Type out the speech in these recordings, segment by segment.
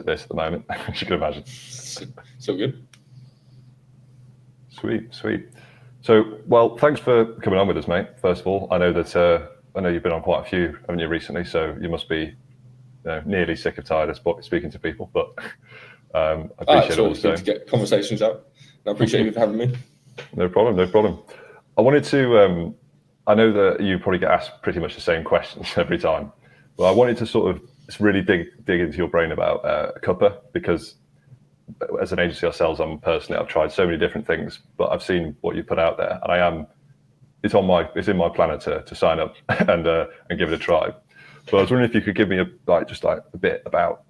this at the moment, as you can imagine. So good. Sweet. So, well, thanks for coming on with us, mate. First of all, I know that I know you've been on quite a few, haven't you, recently? So you must be nearly sick of tired of speaking to people, but I appreciate it also. To get conversations out. I appreciate you for having me. No problem. I wanted to, I know that you probably get asked pretty much the same questions every time, but I wanted to sort of really dig into your brain about Cuppa, because as an agency ourselves, I've tried so many different things, but I've seen what you put out there, and it's in my planner to sign up and give it a try. But I was wondering if you could give me a bit about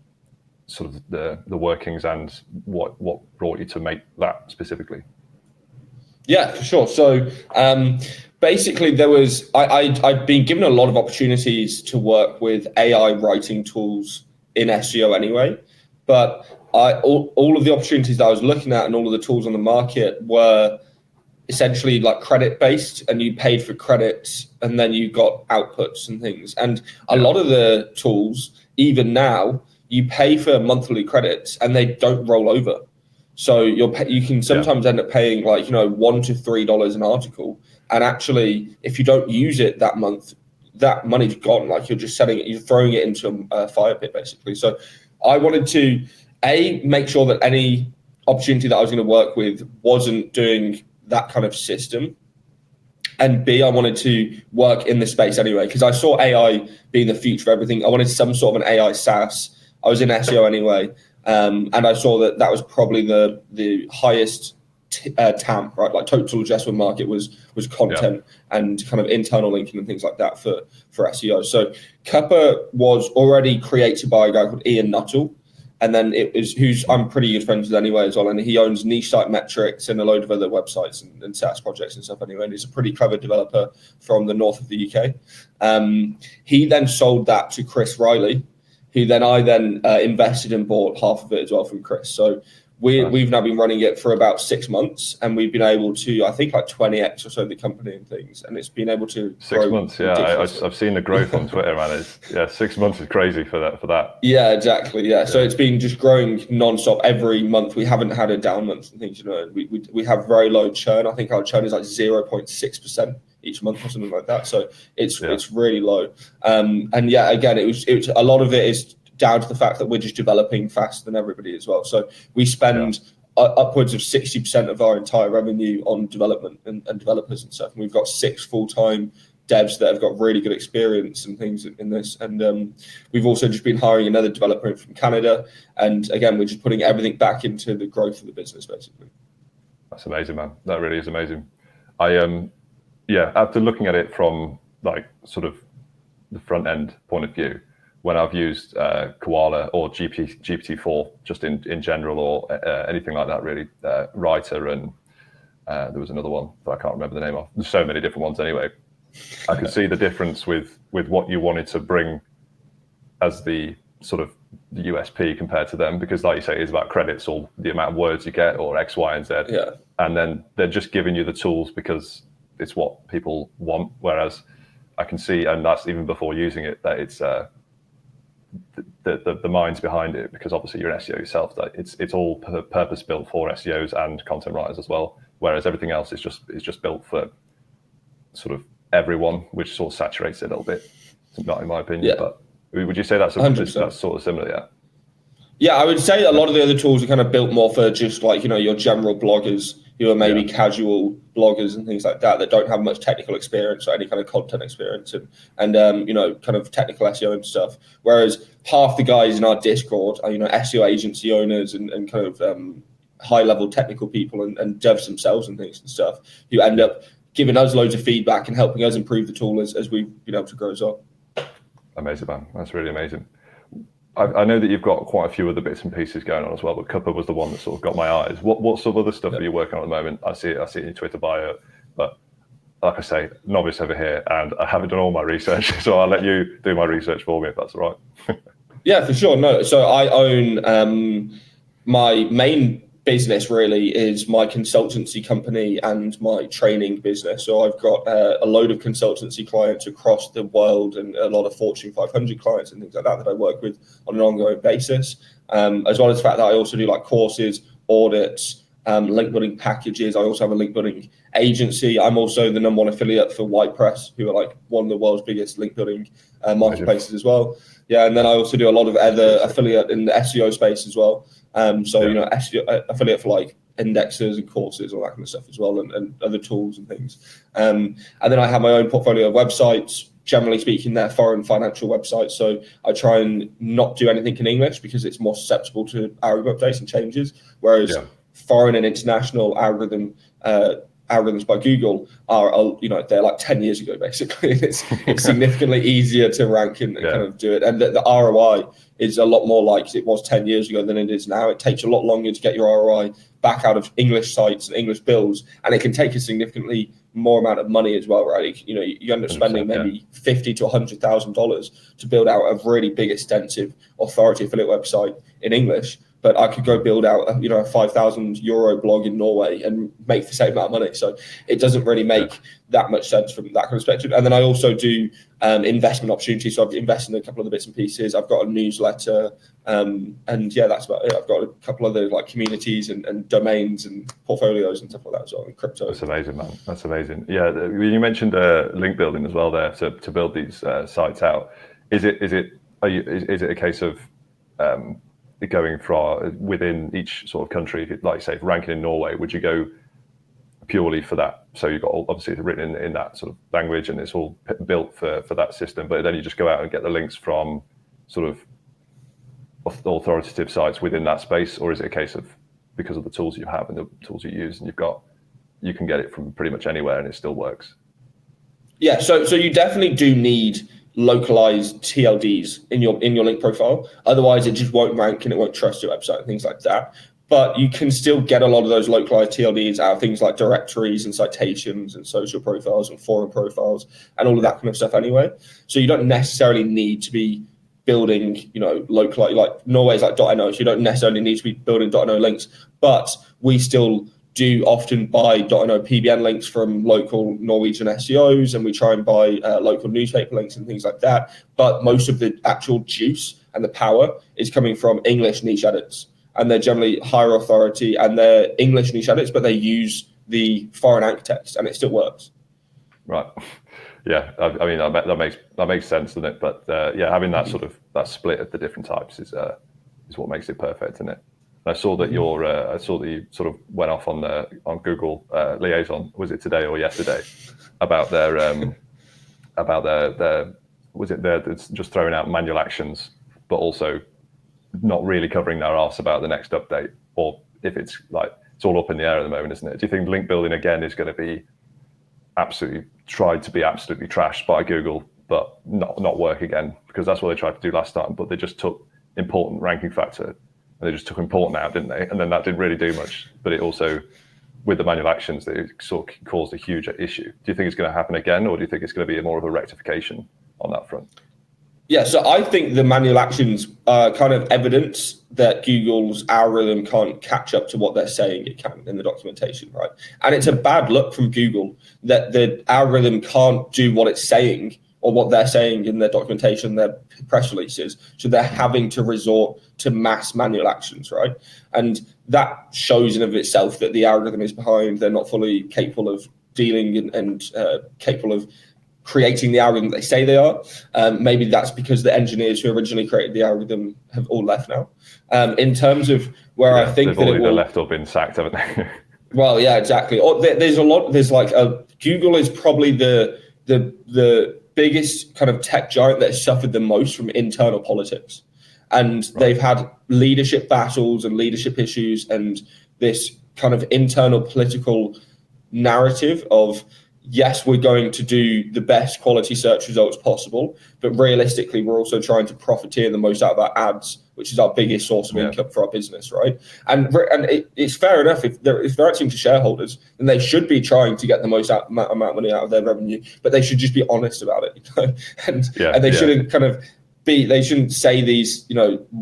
sort of the workings and what brought you to make that specifically. Yeah, for sure. So basically, I'd been given a lot of opportunities to work with AI writing tools in SEO anyway, but all of the opportunities that I was looking at and all of the tools on the market were essentially like credit based, and you paid for credits and then you got outputs and things. And a lot of the tools, even now, you pay for monthly credits and they don't roll over. So you can sometimes end up paying $1 to $3 an article, and actually, if you don't use it that month, that money's gone. Like you're just you're throwing it into a fire pit, basically. So I wanted to make sure that any opportunity that I was going to work with wasn't doing that kind of system, and B, I wanted to work in this space anyway, because I saw AI being the future of everything. I wanted some sort of an AI SaaS. I was in SEO anyway. And I saw that was probably the highest TAM, right? Like total addressable market was content and kind of internal linking and things like that for SEO. So Cuppa was already created by a guy called Ian Nuttall, and then who's I'm pretty good friends with anyway as well, and he owns Niche Site Metrics and a load of other websites and SaaS projects and stuff anyway, and he's a pretty clever developer from the north of the UK. He then sold that to Chris Riley, who I invested and bought half of it as well from Chris. So we've now been running it for about 6 months, and we've been able to, I think, 20x or so the company and things, and it's been able to 6 months. Yeah, I've seen the growth on Twitter, man. 6 months is crazy for that. Yeah, exactly. Yeah. So it's been just growing nonstop every month. We haven't had a down month and things. We have very low churn. I think our churn is 0.6% each month or something like that. So it's really low. And again, it was a lot of it is down to the fact that we're just developing faster than everybody as well. So we spend upwards of 60% of our entire revenue on development and developers and stuff. And we've got 6 full-time devs that have got really good experience and things in this. And we've also just been hiring another developer from Canada. And again, we're just putting everything back into the growth of the business, basically. That's amazing, man. That really is amazing. After looking at it from sort of the front end point of view, when I've used Koala or GPT-4 just in general, or anything like that, really, Writer, and there was another one that I can't remember the name of. There's so many different ones anyway. I could see the difference with what you wanted to bring as the sort of the USP compared to them, because like you say, it's about credits or the amount of words you get or X, Y, and Z. Yeah. And then they're just giving you the tools because it's what people want. Whereas I can see, and that's even before using it, that it's the minds behind it, because obviously you're an SEO yourself, that it's all purpose built for SEOs and content writers as well. Whereas everything else is just built for sort of everyone, which sort of saturates it a little bit. Not in my opinion, but would you say that's sort of similar? Yeah. Yeah, I would say a lot of the other tools are kind of built more for just your general bloggers who are maybe casual bloggers and things like that don't have much technical experience or any kind of content experience and kind of technical SEO and stuff. Whereas half the guys in our Discord are SEO agency owners and kind of high level technical people and devs themselves and things and stuff, who end up giving us loads of feedback and helping us improve the tool as we've been able to grow as well. Amazing, man. That's really amazing. I know that you've got quite a few other bits and pieces going on as well, but Cuppa was the one that sort of got my eyes. What sort of other stuff are you working on at the moment? I see it in your Twitter bio, but like I say, novice over here, and I haven't done all my research, so I'll let you do my research for me if that's all right. Yeah, for sure. No, so I own my main business really is my consultancy company and my training business. So I've got a load of consultancy clients across the world and a lot of Fortune 500 clients and things like that I work with on an ongoing basis, as well as the fact that I also do like courses, audits, link building packages. I also have a link building agency. I'm also the #1 affiliate for WordPress, who are like one of the world's biggest link building marketplaces as well. Yeah, and then I also do a lot of other affiliate in the SEO space as well. SEO, affiliate for like indexes and courses, all that kind of stuff as well, and other tools and things. And then I have my own portfolio of websites. Generally speaking, they're foreign financial websites. So I try and not do anything in English because it's more susceptible to algorithm updates and changes. Whereas foreign and international algorithms by Google are, they're like 10 years ago, basically. It's significantly easier to rank and kind of do it. And the ROI is a lot more like it was 10 years ago than it is now. It takes a lot longer to get your ROI back out of English sites and English builds. And it can take a significantly more amount of money as well, right? You end up spending maybe $50,000 to $100,000 to build out a really big, extensive authority affiliate website in English. But I could go build out, a €5,000 blog in Norway and make the same amount of money. So it doesn't really make that much sense from that kind of perspective. And then I also do investment opportunities. So I've invested in a couple of the bits and pieces. I've got a newsletter, that's about it. I've got a couple of other like communities and domains and portfolios and stuff like that as well, and crypto. That's amazing, man. That's amazing. Yeah, you mentioned link building as well there to build these sites out. Is it a case of going for within each sort of country, like say ranking in Norway, would you go purely for that? So you've got obviously it's written in that sort of language and it's all built for that system, but then you just go out and get the links from sort of authoritative sites within that space? Or is it a case of because of the tools you have and the tools you use and you can get it from pretty much anywhere and it still works? Yeah, so you definitely do need localized TLDs in your link profile. Otherwise, it just won't rank and it won't trust your website and things like that. But you can still get a lot of those localized TLDs out of things like directories and citations and social profiles and forum profiles and all of that kind of stuff anyway. So you don't necessarily need to be building, localized, like Norway's like .no, so you don't necessarily need to be building .no links, but we still do often buy .no PBN links from local Norwegian SEOs, and we try and buy local newspaper links and things like that. But most of the actual juice and the power is coming from English niche edits, and they're generally higher authority and they're English niche edits, but they use the foreign anchor text and it still works. Right. Yeah. I mean, that makes sense, doesn't it? But having that sort of that split of the different types is what makes it perfect, isn't it? I saw that you sort of went off on Google Liaison. Was it today or yesterday? About their was it they're just throwing out manual actions, but also not really covering their arse about the next update, or if it's like it's all up in the air at the moment, isn't it? Do you think link building again is going to be absolutely trashed by Google, but not work again? Because that's what they tried to do last time, but they just took important ranking factor. And they just took important out, didn't they? And then that didn't really do much. But it also, with the manual actions, they sort of caused a huge issue. Do you think it's going to happen again, or do you think it's going to be more of a rectification on that front? Yeah, so I think the manual actions are kind of evidence that Google's algorithm can't catch up to what they're saying it can in the documentation, right? And it's a bad look from Google that the algorithm can't do what it's saying or what they're saying in their documentation, their press releases. So they're having to resort to mass manual actions, right? And that shows in of itself that the algorithm is behind. They're not fully capable of dealing and capable of creating the algorithm they say they are. Maybe that's because the engineers who originally created the algorithm have all left now. In terms of where I think that it will... left or been sacked, haven't they? Well, yeah, exactly. Google is probably the biggest kind of tech giant that has suffered the most from internal politics. And they've had leadership battles and leadership issues and this kind of internal political narrative of, yes, we're going to do the best quality search results possible, but realistically, we're also trying to profiteer the most out of our ads, which is our biggest source of income for our business, right? And it's fair enough if they're acting to shareholders, then they should be trying to get the most amount of money out of their revenue, but they should just be honest about it, and they shouldn't kind of they shouldn't say these,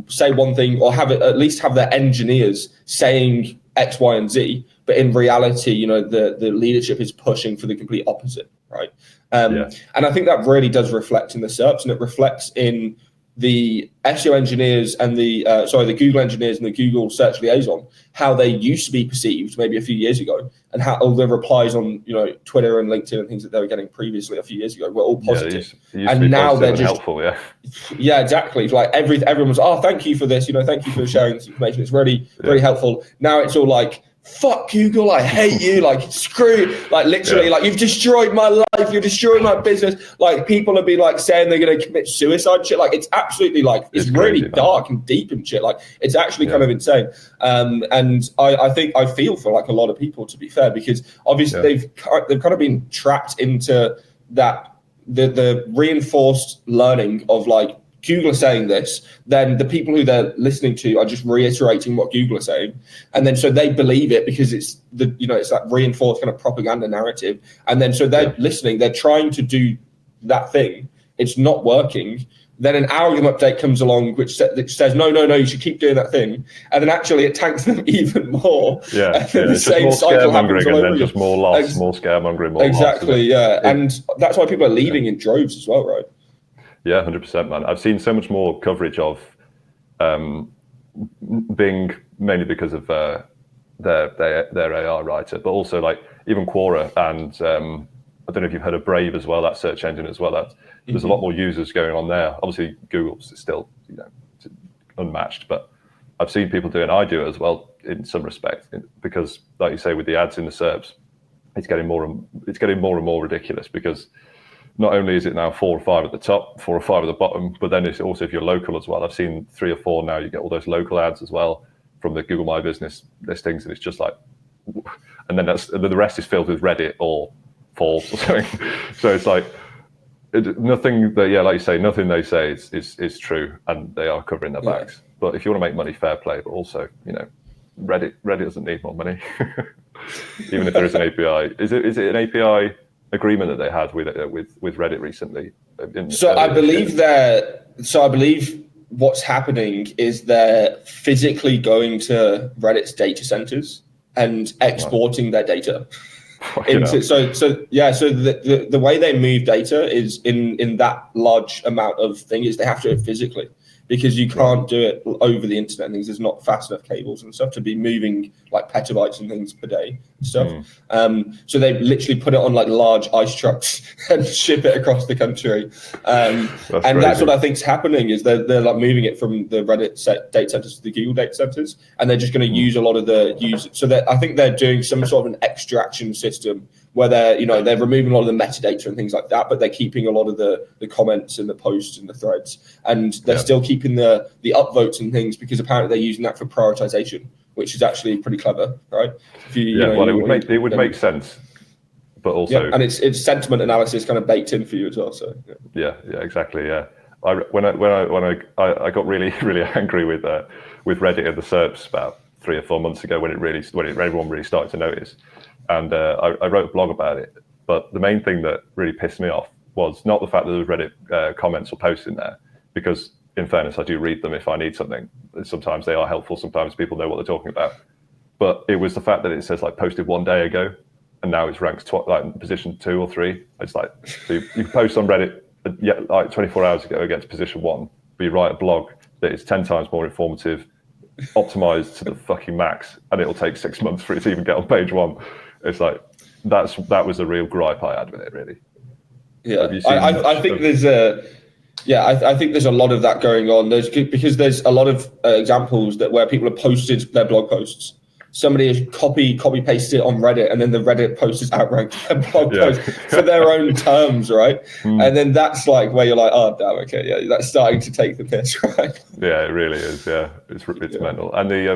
say one thing or at least have their engineers saying X, Y, and Z, but in reality, you know, the leadership is pushing for the complete opposite, right? And I think that really does reflect in the SERPs, and it reflects in the SEO engineers and the Google engineers and the Google search liaison, how they used to be perceived maybe a few years ago, and how all the replies on, you know, Twitter and LinkedIn and things that they were getting previously a few years ago were all positive. And now they're just helpful. Yeah, exactly. Like everyone was, oh, thank you for this, you know, thank you for sharing this information. It's really, really helpful. Now it's all like, fuck Google, I hate you, like screw, like literally, like you've destroyed my life, you've destroyed my business. Like people have been like saying they're going to commit suicide shit. Like it's absolutely like, it's really crazy, dark and deep and shit. Like it's actually kind of insane. And I think I feel for like a lot of people, to be fair, because obviously they've kind of been trapped into that, the reinforced learning of like, Google are saying this, then the people who they're listening to are just reiterating what Google are saying, and then so they believe it because it's it's that reinforced kind of propaganda narrative, and then so they're listening, they're trying to do that thing, it's not working. Then an algorithm update comes along which says no, you should keep doing that thing, and then actually it tanks them even more. And then the same cycle happens all over again. Just more loss, more scaremongering, more exactly, loss. And that's why people are leaving in droves as well, right? Yeah, 100%, man. I've seen so much more coverage of Bing, mainly because of their AI writer, but also like even Quora and I don't know if you've heard of Brave as well, that search engine as well. There's a lot more users going on there. Obviously, Google's still unmatched, but I've seen people do it, and I do it as well in some respect, because like you say, with the ads in the SERPs, it's getting more and more ridiculous, because not only is it now 4 or 5 at the top, 4 or 5 at the bottom, but then it's also if you're local as well. I've seen 3 or 4 now. You get all those local ads as well from the Google My Business listings, and it's just like, and then the rest is filled with Reddit or false or something. So it's like nothing that, like you say, nothing they say is true, and they are covering their backs. But if you want to make money, fair play. But also, Reddit doesn't need more money, even if there is an API. Is it an API agreement that they had with Reddit recently? I believe what's happening is they're physically going to Reddit's data centers and exporting their data into. So the way they move data is in that large amount of things, they have to do it physically, because you can't do it over the internet and things. There's not fast enough cables and stuff to be moving like petabytes and things per day and stuff. So they literally put it on like large ice trucks and ship it across the country. That's what I think is happening, is they're like moving it from the Reddit data centers to the Google data centers, and they're just going to use a lot of the users. So I think they're doing some sort of an extraction system where they're removing a lot of the metadata and things like that, but they're keeping a lot of the comments and the posts and the threads, and they're still keeping the upvotes and things, because apparently they're using that for prioritization, which is actually pretty clever, right? It would make sense, but also and it's sentiment analysis kind of baked in for you as well. So exactly. When I got really really angry with Reddit and the SERPs about 3 or 4 months ago, when everyone really started to notice. And I wrote a blog about it. But the main thing that really pissed me off was not the fact that there was Reddit comments or posts in there, because in fairness, I do read them if I need something. Sometimes they are helpful. Sometimes people know what they're talking about. But it was the fact that it says like posted 1 day ago, and now it's ranked like position 2 or 3. It's like, so you post on Reddit like 24 hours ago against position 1, but you write a blog that is 10 times more informative, optimized to the fucking max, and it'll take 6 months for it to even get on page 1. It's like that was a real gripe I had with it, really. Yeah, I think there's I think there's a lot of that going on. Because there's a lot of examples where people have posted their blog posts. Somebody has copy pasted it on Reddit, and then the Reddit post is outranked their blog post for their own terms, right? And then that's like where you're like, oh damn, okay, that's starting to take the piss, right? Yeah, it really is. Yeah, it's mental. And they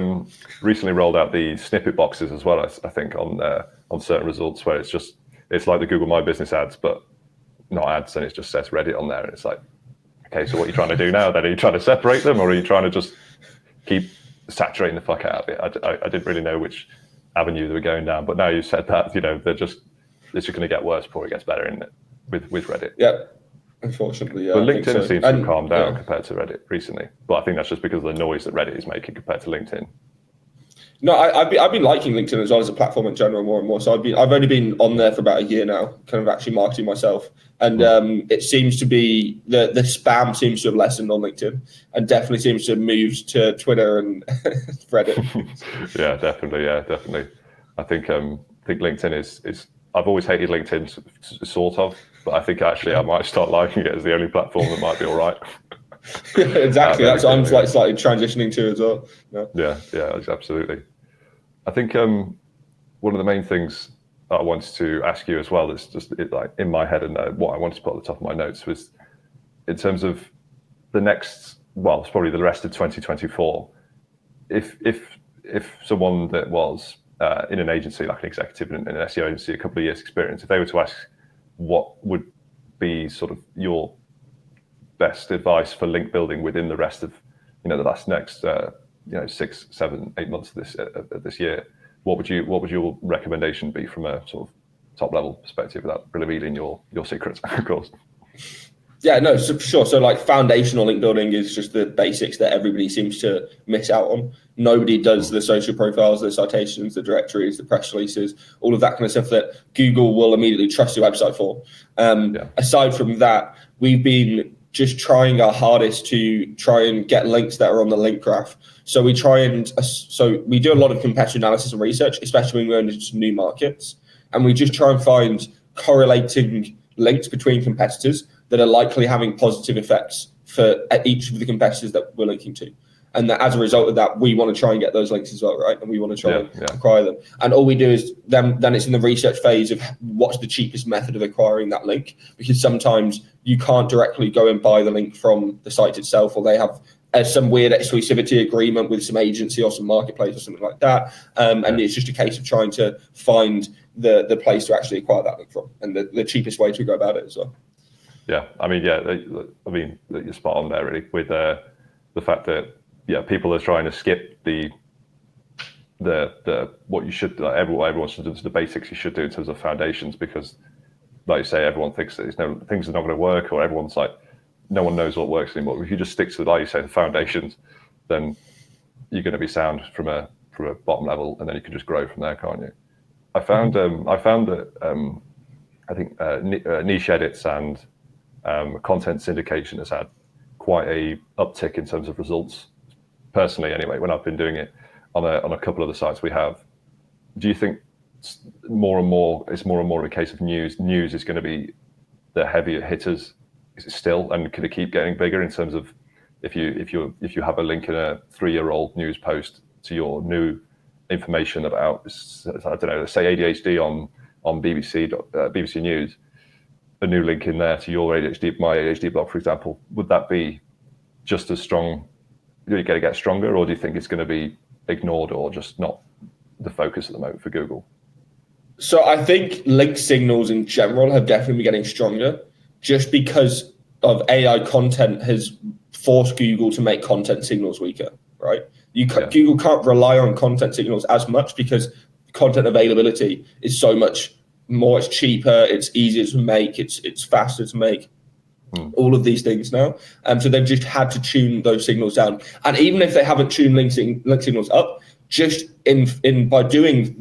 recently rolled out the snippet boxes as well, I think, on certain results, where it's like the Google My Business ads, but not ads, and it just says Reddit on there, and it's like, okay, so what are you trying to do now? Then are you trying to separate them, or are you trying to just keep saturating the fuck out of it? I didn't really know which avenue they were going down, but now you said that, it's just going to get worse before it gets better, isn't it? With Reddit. Yeah, unfortunately, yeah. But LinkedIn seems to have calmed down compared to Reddit recently. But I think that's just because of the noise that Reddit is making compared to LinkedIn. No, I've been liking LinkedIn as well as a platform in general more and more. So I've only been on there for about a year now, kind of actually marketing myself, and it seems to be the spam seems to have lessened on LinkedIn, and definitely seems to have moved to Twitter and Reddit. Yeah, definitely. I think LinkedIn is. I've always hated LinkedIn, sort of, but I think actually I might start liking it as the only platform that might be all right. Exactly. That's what I'm slightly transitioning to as well. Yeah, absolutely. I think one of the main things that I wanted to ask you as well that's just like in my head and what I wanted to put at the top of my notes was in terms of the next, well, it's probably the rest of 2024. If someone that was in an agency, like an executive in an SEO agency, a couple of years experience, if they were to ask what would be sort of your best advice for link building within the rest of, the last next, 6, 7, 8 months of this year, what would your recommendation be from a sort of top level perspective without revealing your secrets, of course? Yeah, no, so for sure. So like foundational link building is just the basics that everybody seems to miss out on. Nobody does the social profiles, the citations, the directories, the press releases, all of that kind of stuff that Google will immediately trust your website for. Aside from that, we've been just trying our hardest to try and get links that are on the link graph. So we do a lot of competitor analysis and research, especially when we're into new markets, and we just try and find correlating links between competitors that are likely having positive effects for each of the competitors that we're linking to. And that as a result of that, we want to try and get those links as well, right? And we want to try and acquire them. And all we do is then it's in the research phase of what's the cheapest method of acquiring that link, because sometimes you can't directly go and buy the link from the site itself, or they have some weird exclusivity agreement with some agency or some marketplace or something like that. And it's just a case of trying to find the place to actually acquire that link from, and the cheapest way to go about it as well. Yeah, you're spot on there, really, with the fact that people are trying to skip the what you should, like, everyone should do the basics you should do in terms of foundations, because, like you say, everyone thinks that things are not going to work, or everyone's like, no one knows what works anymore. If you just stick to, like you say, the foundations, then you're going to be sound from a bottom level, and then you can just grow from there, can't you? I found that I think niche edits and content syndication has had quite a uptick in terms of results, personally anyway, when I've been doing it on a couple of the sites we have. Do you think it's more and more of a case of news is going to be the heavier hitters still, and could it keep getting bigger in terms of if you have a link in a 3-year-old news post to your new information about, I don't know, let's say ADHD on BBC News, a new link in there to my ADHD blog, for example, would that be just as strong? Are you going to get stronger, or do you think it's going to be ignored or just not the focus at the moment for Google? So I think link signals in general have definitely been getting stronger, just because of AI content has forced Google to make content signals weaker, right? Google can't rely on content signals as much because content availability is so much more. It's cheaper, it's easier to make, it's faster to make. All of these things now. So they've just had to tune those signals down. And even if they haven't tuned link signals up, just by doing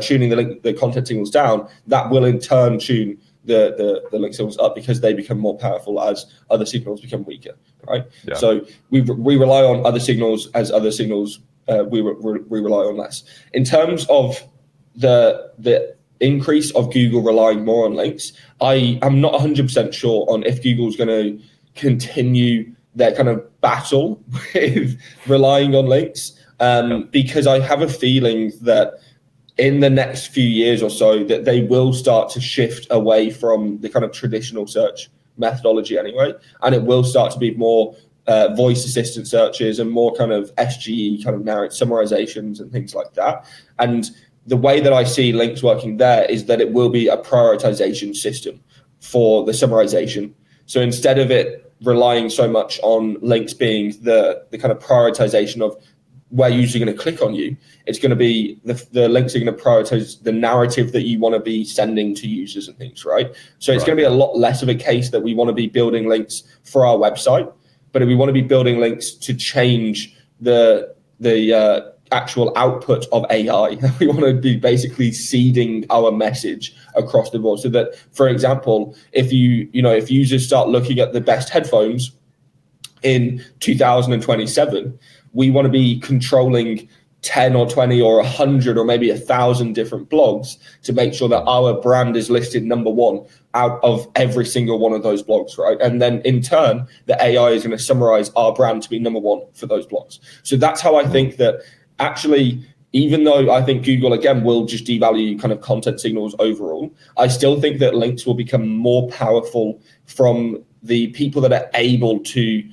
tuning the content signals down, that will in turn tune the link signals up, because they become more powerful as other signals become weaker, right? Yeah. So we rely on other signals as other signals we rely on less. In terms of the increase of Google relying more on links, I am not 100% sure on if Google's going to continue their kind of battle with relying on links, because I have a feeling that in the next few years or so that they will start to shift away from the kind of traditional search methodology anyway, and it will start to be more voice assistant searches and more kind of SGE kind of narrative summarizations and things like that. And the way that I see links working there is that it will be a prioritization system for the summarization. So instead of it relying so much on links being the kind of prioritization of where users are going to click on you, it's going to be the links are going to prioritize the narrative that you want to be sending to users and things, right? So it's going to be a lot less of a case that we want to be building links for our website, but we want to be building links to change the actual output of AI. We want to be basically seeding our message across the board, so that, for example, if if users start looking at the best headphones in 2027, we want to be controlling 10 or 20 or 100 or maybe 1,000 different blogs to make sure that our brand is listed number one out of every single one of those blogs, right? And then in turn, the AI is going to summarize our brand to be number one for those blogs. So that's how I think that actually, even though I think Google, again, will just devalue kind of content signals overall, I still think that links will become more powerful from the people that are able to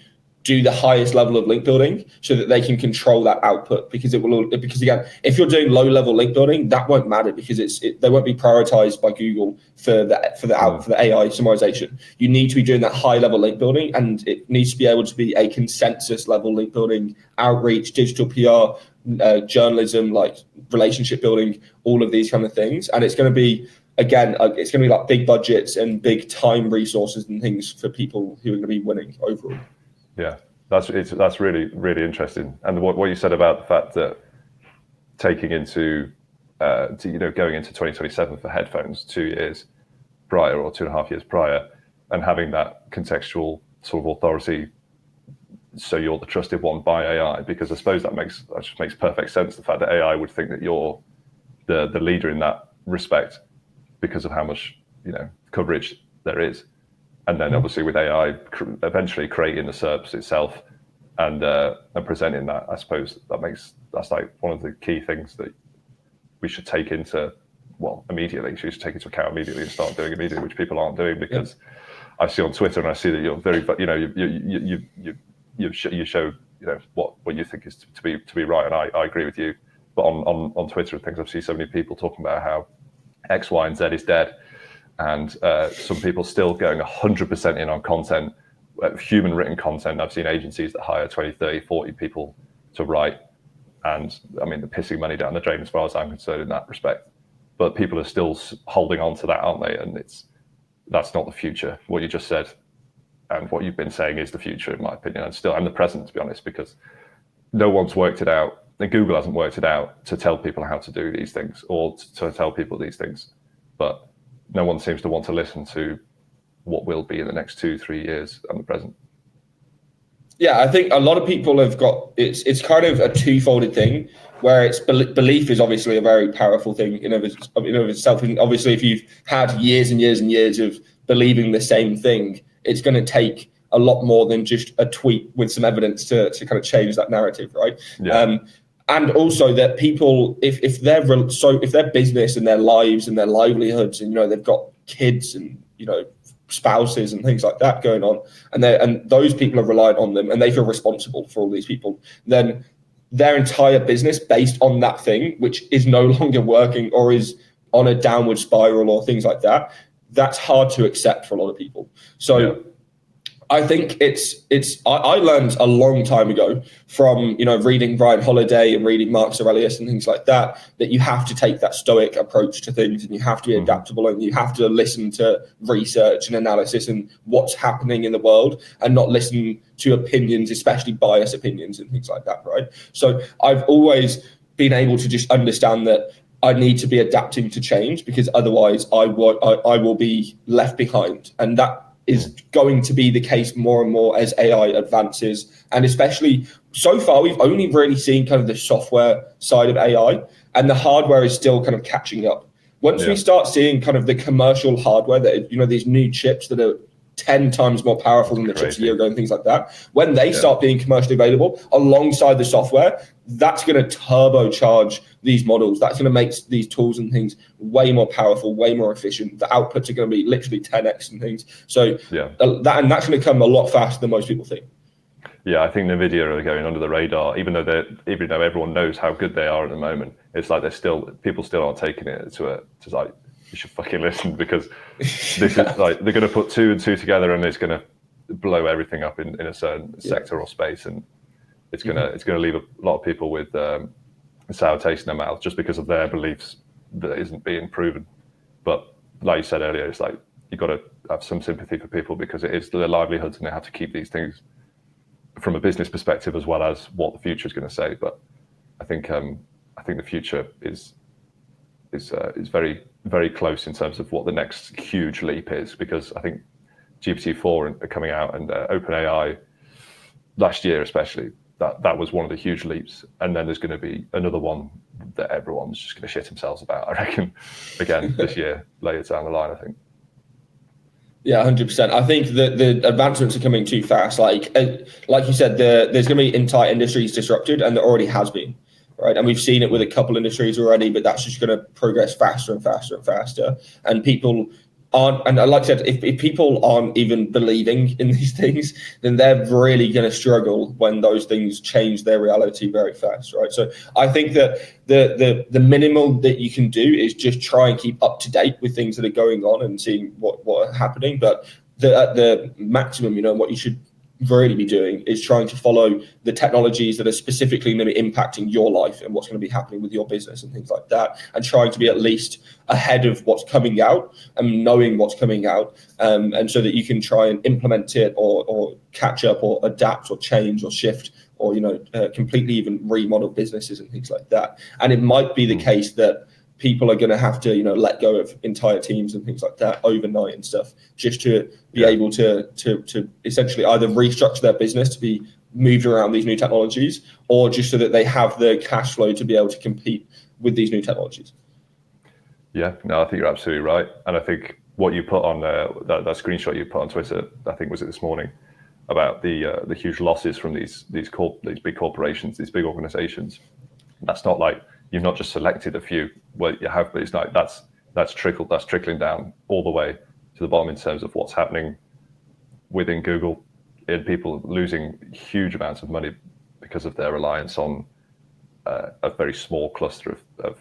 do the highest level of link building, so that they can control that output, because again, if you're doing low level link building, that won't matter, because they won't be prioritized by Google for the AI summarization. You need to be doing that high level link building, and it needs to be able to be a consensus level link building, outreach, digital PR, journalism, like relationship building, all of these kind of things. And it's going to be, again, it's going to be like big budgets and big time resources and things for people who are going to be winning overall. Yeah, that's really, really interesting. And what you said about the fact that taking into going into 2027 for headphones 2 years prior, or 2.5 years prior, and having that contextual sort of authority, so you're the trusted one by AI, because I suppose that just makes perfect sense. The fact that AI would think that you're the leader in that respect because of how much coverage there is. And then obviously with AI eventually creating the SERPs itself and presenting that, I suppose that's like one of the key things that we should take into immediately. So you should take into account immediately and start doing immediately, which people aren't doing, because I see on Twitter and I see that you're very, you show what you think is to be right, and I agree with you. But on Twitter and things, I've seen so many people talking about how X, Y, and Z is dead. And some people still going 100% in on content, human written content. I've seen agencies that hire 20, 30, 40 people to write. And I mean, they're pissing money down the drain as far as I'm concerned in that respect. But people are still holding on to that, aren't they? And that's not the future. What you just said and what you've been saying is the future, in my opinion, and the present, to be honest, because no one's worked it out. And Google hasn't worked it out to tell people how to do these things, or to tell people these things. But no one seems to want to listen to what will be in the next 2-3 years and the present. Yeah, I think a lot of people have got, it's kind of a two-folded thing, where it's belief is obviously a very powerful thing in of itself. And obviously, if you've had years and years and years of believing the same thing, it's going to take a lot more than just a tweet with some evidence to kind of change that narrative, right? Yeah. And also that people, if their business and their lives and their livelihoods, and they've got kids and spouses and things like that going on, and those people are reliant on them, and they feel responsible for all these people, then their entire business based on that thing, which is no longer working or is on a downward spiral or things like that, that's hard to accept for a lot of people. So. Yeah. I think I learned a long time ago from, reading Ryan Holiday and reading Marcus Aurelius and things like that you have to take that stoic approach to things, and you have to be adaptable, and you have to listen to research and analysis and what's happening in the world, and not listen to opinions, especially biased opinions and things like that, right? So I've always been able to just understand that I need to be adapting to change, because otherwise I will be left behind. And that is going to be the case more and more as AI advances. And especially so far, we've only really seen kind of the software side of AI, and the hardware is still kind of catching up. Once we start seeing kind of the commercial hardware, that these new chips that are 10 times more powerful than the chips a year ago and things like that, when they start being commercially available alongside the software, that's going to turbocharge these models. That's going to make these tools and things way more powerful, way more efficient. The outputs are going to be literally 10x and things. So that's going to come a lot faster than most people think. Yeah, I think NVIDIA are going under the radar, even though everyone knows how good they are at the moment. It's like people still aren't taking it to like, you should fucking listen, because this is like, they're going to put 2 and 2 together, and it's going to blow everything up in a certain sector or space, and it's going to leave a lot of people with a sour taste in their mouth just because of their beliefs that isn't being proven. But like you said earlier, it's like you've got to have some sympathy for people, because it is their livelihoods, and they have to keep these things from a business perspective as well as what the future is going to say. But I think the future is very, very close in terms of what the next huge leap is, because I think GPT-4 are coming out, and OpenAI last year especially, that was one of the huge leaps. And then there's going to be another one that everyone's just going to shit themselves about, I reckon, again this year, later down the line, I think. Yeah, 100%. I think that the advancements are coming too fast. Like you said, there's going to be entire industries disrupted, and there already has been, right? And we've seen it with a couple industries already, but that's just going to progress faster and faster and faster. And people aren't, and like I said, if people aren't even believing in these things, then they're really going to struggle when those things change their reality very fast, right? So I think that the minimal that you can do is just try and keep up to date with things that are going on and seeing what are happening. But at the maximum, what you should really be doing is trying to follow the technologies that are specifically going to be impacting your life and what's going to be happening with your business and things like that, and trying to be at least ahead of what's coming out and knowing what's coming out, and so that you can try and implement it or catch up or adapt or change or shift or completely even remodel businesses and things like that. And it might be the case that people are going to have to, let go of entire teams and things like that overnight and stuff, just to be able to essentially either restructure their business to be moved around these new technologies, or just so that they have the cash flow to be able to compete with these new technologies. Yeah, no, I think you're absolutely right. And I think what you put on that screenshot you put on Twitter, I think was it this morning, about the huge losses from these big corporations, these big organizations. That's not like you've not just selected a few. Well, you have, but it's like that's trickling down all the way to the bottom in terms of what's happening within Google, and people losing huge amounts of money because of their reliance on a very small cluster of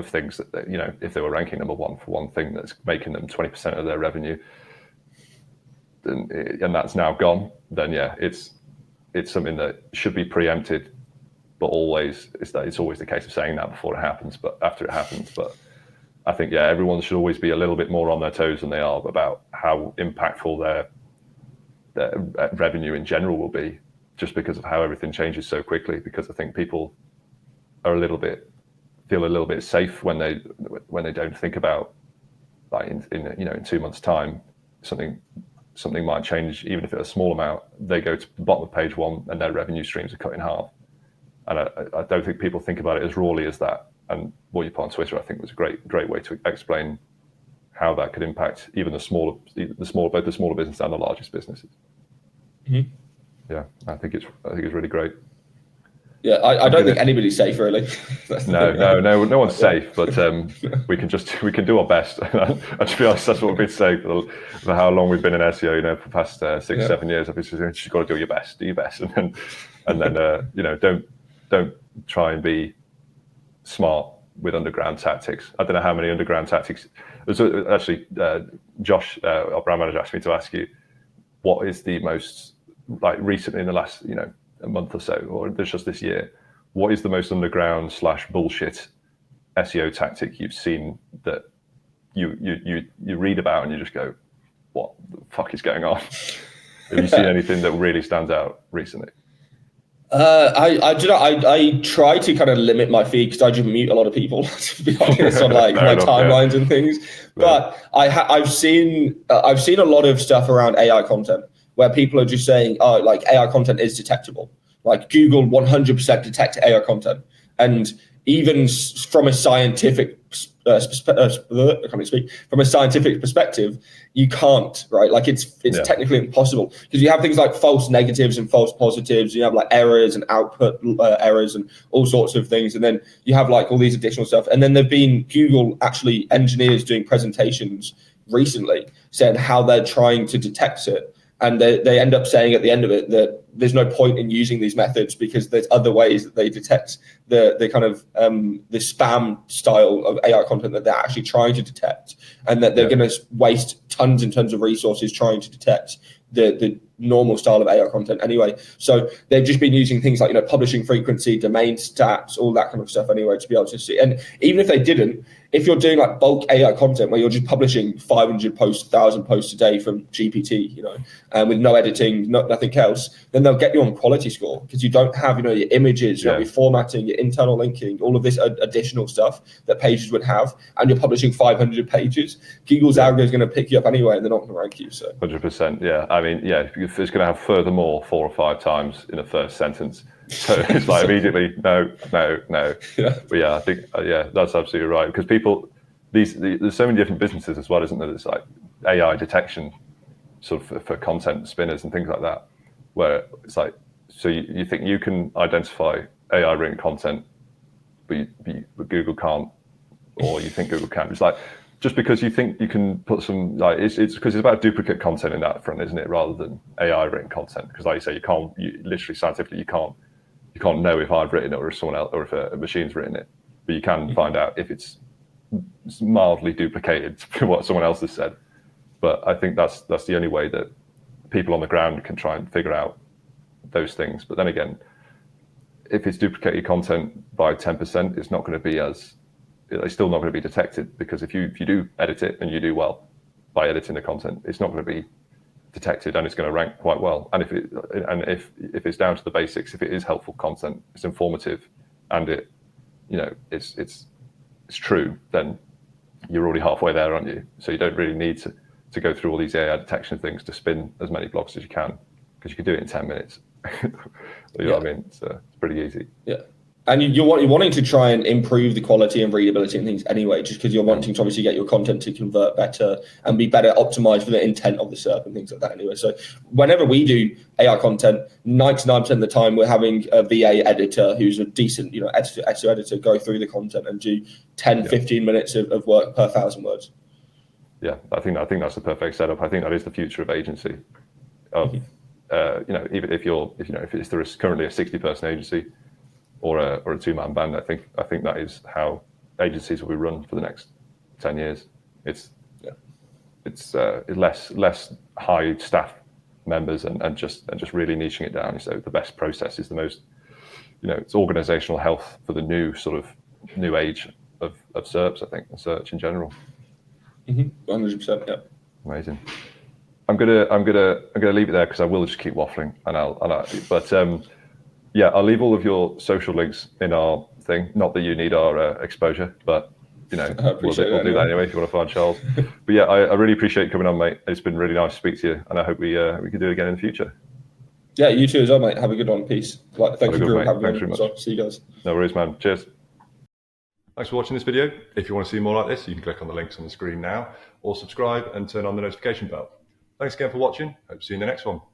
things that if they were ranking number one for one thing that's making them 20% of their revenue, and that's now gone, then it's something that should be preempted. But it's always the case of saying that before it happens, but after it happens. But I think everyone should always be a little bit more on their toes than they are about how impactful their revenue in general will be, just because of how everything changes so quickly. Because I think people are feel a little bit safe when they don't think about, like, in 2 months' time something might change, even if it's a small amount. They go to the bottom of page one and their revenue streams are cut in half. And I don't think people think about it as rawly as that. And what you put on Twitter, I think, was a great way to explain how that could impact even both the smaller business and the largest businesses. Mm-hmm. Yeah, I think it's really great. Yeah, I don't think anybody's safe, really. No one's safe, but we can do our best. And to be honest, that's what we've been saying for how long we've been in SEO. For the past 6-7 years, I've just got to do your best, and then don't try and be smart with underground tactics. I don't know how many underground tactics. Actually, Josh, our brand manager, asked me to ask you, what is the most, like, recently in the last a month or so, or just this year, what is the most underground / bullshit SEO tactic you've seen that you read about and you just go, what the fuck is going on? Have you seen anything that really stands out recently? I try to kind of limit my feed because I just mute a lot of people, to be honest, on my timelines and things. But I've seen a lot of stuff around AI content where people are just saying, like, AI content is detectable. Like, Google 100% detects AI content, and even from a scientific from a scientific perspective, you can't, right? Like, it's technically impossible, because you have things like false negatives and false positives. You have like errors and output errors and all sorts of things, and then you have like all these additional stuff. And then there've been Google actually engineers doing presentations recently saying how they're trying to detect it. And they end up saying at the end of it that there's no point in using these methods because there's other ways that they detect the kind of the spam style of AI content that they're actually trying to detect, and that they're going to waste tons and tons of resources trying to detect the normal style of AI content anyway. So they've just been using things like publishing frequency, domain stats, all that kind of stuff anyway, to be able to see. And even if they didn't, if you're doing like bulk AI content where you're just publishing 500 posts, 1,000 posts a day from GPT, with no editing, nothing else, then they'll get you on quality score because you don't have, your images, you have your formatting, your internal linking, all of this additional stuff that pages would have, and you're publishing 500 pages. Google's algorithm is going to pick you up anyway, and they're not going to rank you. So 100%, yeah. I mean, yeah, if it's going to have furthermore 4 or 5 times in the first sentence. So it's like immediately, no. Yeah. But yeah, I think, that's absolutely right. Because people, there's so many different businesses as well, isn't there? There's like AI detection sort of for content spinners and things like that, where it's like, so you think you can identify AI written content, but Google can't, or you think Google can. It's like, just because you think you can put some, like, it's because it's about duplicate content in that front, isn't it? Rather than AI written content. Because like you say, you literally scientifically, you can't know if I've written it or if someone else, or if a machine's written it, but you can find out if it's mildly duplicated to what someone else has said. But I think that's the only way that people on the ground can try and figure out those things. But then again, if it's duplicated content by 10%, it's still not going to be detected, because if you do edit it and you do well by editing the content, it's not going to be detected and it's going to rank quite well. And if it's down to the basics, if it is helpful content, it's informative, and it's true, then you're already halfway there, aren't you? So you don't really need to go through all these AI detection things to spin as many blogs as you can, because you can do it in 10 minutes. You know what I mean? It's pretty easy. Yeah. And you're wanting to try and improve the quality and readability and things anyway, just because you're wanting to obviously get your content to convert better and be better optimized for the intent of the SERP and things like that anyway. So whenever we do AI content, 99% of the time we're having a VA editor who's a decent, SEO editor go through the content and do 10, 15 minutes of work per 1,000 words. Yeah, I think that's the perfect setup. I think that is the future of agency. Even if there is currently a 60-person agency or a 2-man band, I think that is how agencies will be run for the next 10 years. It's less high staff members and just really niching it down. So the best process is the most, it's organizational health for the new age of SERPs, I think, and search in general. 100%. Yeah. Amazing. I'm gonna leave it there because I will just keep waffling, I'll leave all of your social links in our thing. Not that you need our exposure, but we'll do that anyway if you want to find Charles. But yeah, I really appreciate you coming on, mate. It's been really nice to speak to you, and I hope we can do it again in the future. Yeah, you too as well, mate. Have a good one. Peace. Thanks for having me. Thanks very much. So, see you guys. No worries, man. Cheers. Thanks for watching this video. If you want to see more like this, you can click on the links on the screen now, or subscribe and turn on the notification bell. Thanks again for watching. Hope to see you in the next one.